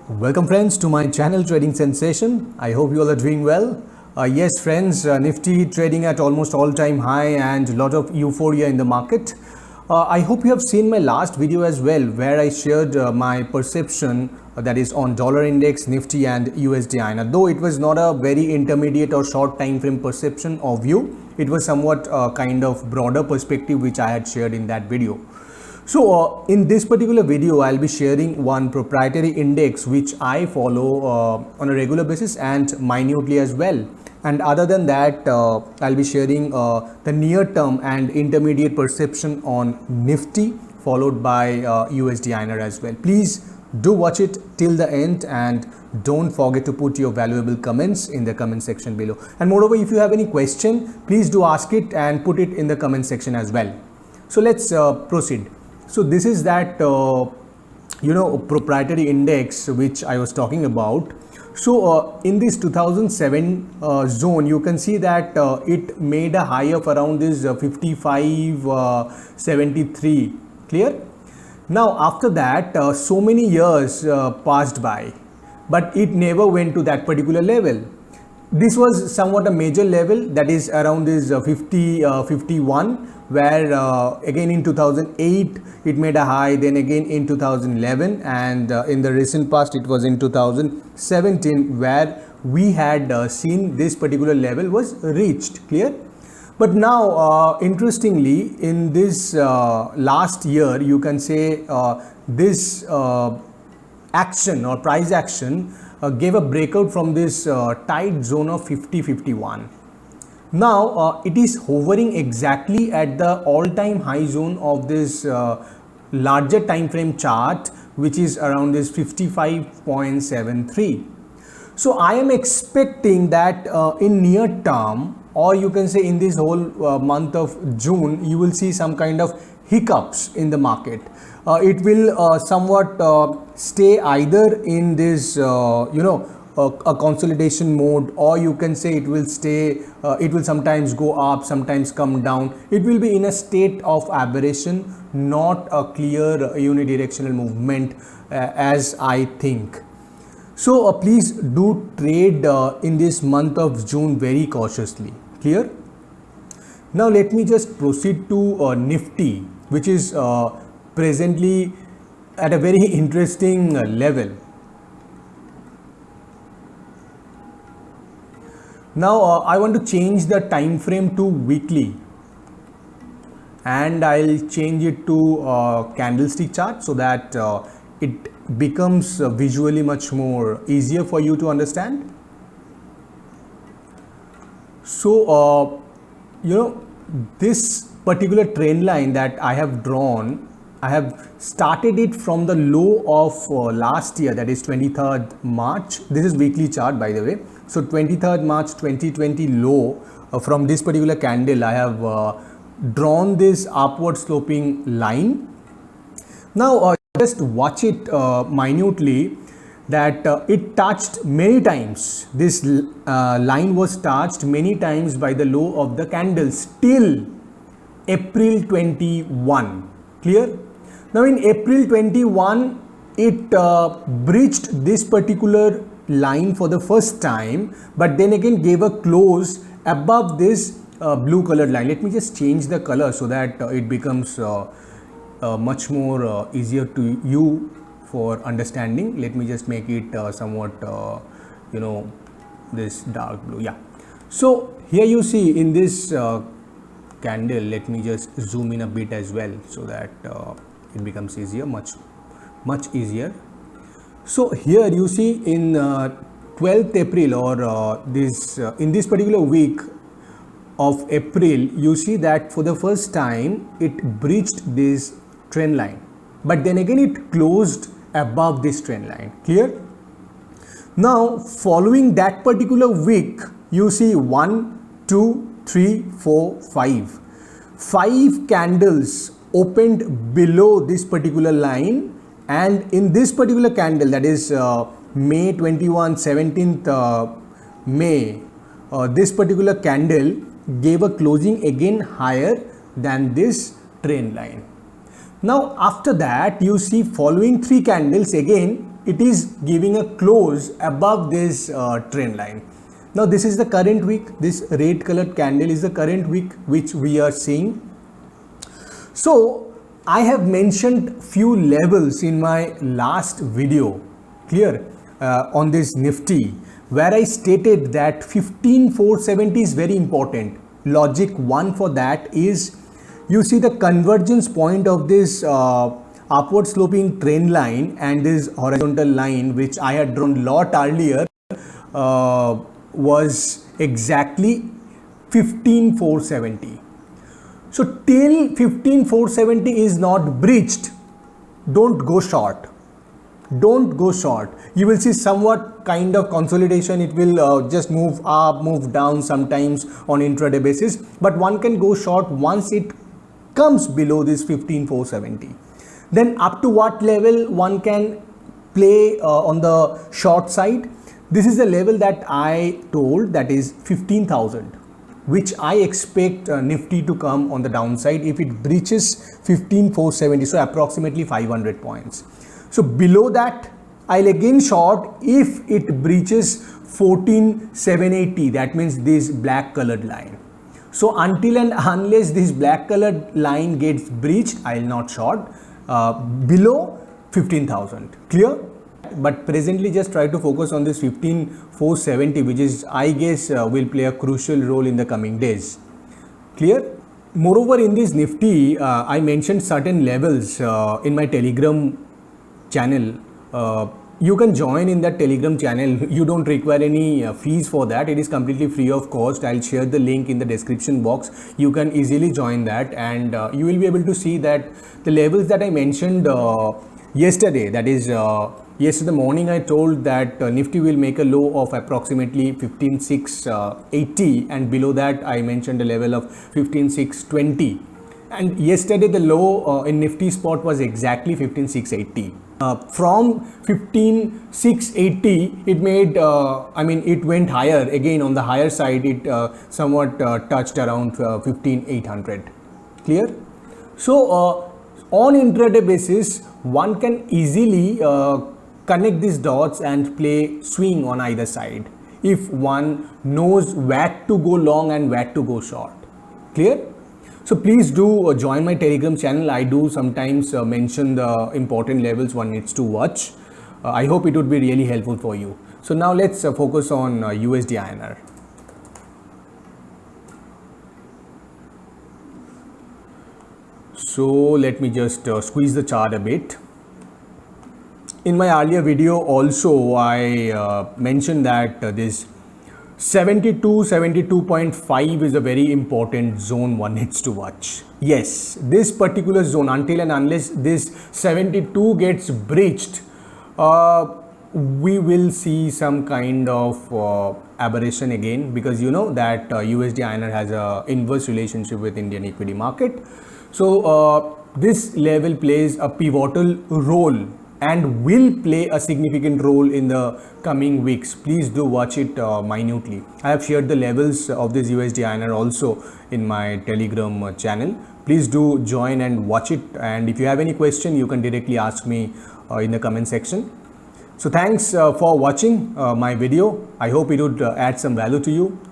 Welcome friends to my channel Trading Sensation. I hope you all are doing well. Yes friends, Nifty trading at almost all-time high and a lot of euphoria in the market. I hope you have seen my last video as well where I shared my perception that is on dollar index, Nifty and USD INR. Though it was not a very intermediate or short time frame perception or view, it was somewhat kind of broader perspective which I had shared in that video. So in this particular video, I'll be sharing one proprietary index which I follow on a regular basis and minutely as well. And other than that, I'll be sharing the near term and intermediate perception on Nifty followed by USD INR as well. Please do watch it till the end and don't forget to put your valuable comments in the comment section below. And moreover, if you have any question, please do ask it and put it in the comment section as well. So let's proceed. So this is that proprietary index which I was talking about. So in this 2007 zone, you can see that it made a high of around this 55.73. Clear? Now after that, so many years passed by, but it never went to that particular level. This was somewhat a major level, that is around this 51, where again in 2008 it made a high, then again in 2011, and in the recent past it was in 2017 where we had seen this particular level was reached. Clear? But now interestingly, in this last year, you can say this action or price action gave a breakout from this tight zone of 50-51. Now it is hovering exactly at the all-time high zone of this larger time frame chart, which is around this 55.73. So I am expecting that in near term, or you can say in this whole month of June, you will see some kind of hiccups in the market. It will somewhat stay either in this a consolidation mode, or you can say it will stay, it will sometimes go up, sometimes come down. It will be in a state of aberration, not a clear unidirectional movement as I think. So please do trade in this month of June very cautiously. Clear? Now let me just proceed to Nifty, which is presently at a very interesting level. Now I want to change the time frame to weekly, and I'll change it to candlestick chart so that it becomes visually much more easier for you to understand. So this particular trend line that I have drawn, I have started it from the low of last year, that is 23rd March. This is weekly chart, by the way. So 23rd March 2020 low, from this particular candle I have drawn this upward sloping line. Now just watch it minutely, that it touched many times. This line was touched many times by the low of the candles till April 21. Clear? Now in April 21, it breached this particular line for the first time, but then again gave a close above this blue colored line. Let me just change the color so that it becomes much more easier to you for understanding. Let me just make it somewhat this dark blue. Yeah. So here you see in this candle, let me just zoom in a bit as well so that it becomes easier, much easier. So here you see in 12th April, or in this particular week of April, you see that for the first time it breached this trend line, but then again it closed above this trend line. Clear? Now following that particular week, you see 1, 2, 3, 4, 5 candles opened below this particular line, and in this particular candle, that is May 21, 17th May, this particular candle gave a closing again higher than this trend line. Now after that, you see following 3 candles again it is giving a close above this trend line. Now this is the current week. This red colored candle is the current week which we are seeing. So I have mentioned few levels in my last video, clear, on this Nifty, where I stated that 15,470 is very important. Logic 1 for that is, you see the convergence point of this upward sloping trend line and this horizontal line which I had drawn lot earlier was exactly 15,470. So till 15,470 is not breached, don't go short. Don't go short. You will see somewhat kind of consolidation. It will just move up, move down sometimes on intraday basis, but one can go short once it comes below this 15,470. Then up to what level one can play on the short side? This is the level that I told, that is 15,000, which I expect Nifty to come on the downside if it breaches 15,470, so approximately 500 points. So below that I'll again short if it breaches 14,780, that means this black colored line. So until and unless this black colored line gets breached, I'll not short below 15,000. Clear? But presently just try to focus on this 15,470, which is, I guess, will play a crucial role in the coming days. Clear? Moreover, in this Nifty, I mentioned certain levels in my Telegram channel. You can join in that Telegram channel. You don't require any fees for that. It is completely free of cost. I'll share the link in the description box. You can easily join that, and you will be able to see that the levels that I mentioned yesterday, that is yesterday morning, I told that Nifty will make a low of approximately 15,680, and below that I mentioned a level of 15,620. And yesterday the low in Nifty spot was exactly 15,680. From 15,680 it made, it went higher again. On the higher side, it somewhat touched around 15,800. Clear? So on intraday basis, one can easily connect these dots and play swing on either side if one knows where to go long and where to go short. Clear? So please do join my Telegram channel. I do sometimes mention the important levels one needs to watch. I hope it would be really helpful for you. So now let's focus on USD INR. So let me just squeeze the chart a bit. In my earlier video also, I mentioned that this 72.5 is a very important zone one needs to watch. Yes, this particular zone, until and unless this 72 gets breached, we will see some kind of aberration again, because you know that USD INR has a inverse relationship with Indian equity market. So this level plays a pivotal role and will play a significant role in the coming weeks. Please do watch it minutely. I have shared the levels of this USD INR also in my Telegram channel. Please do join and watch it, and if you have any question, you can directly ask me in the comment section. So thanks for watching my video. I hope it would add some value to you.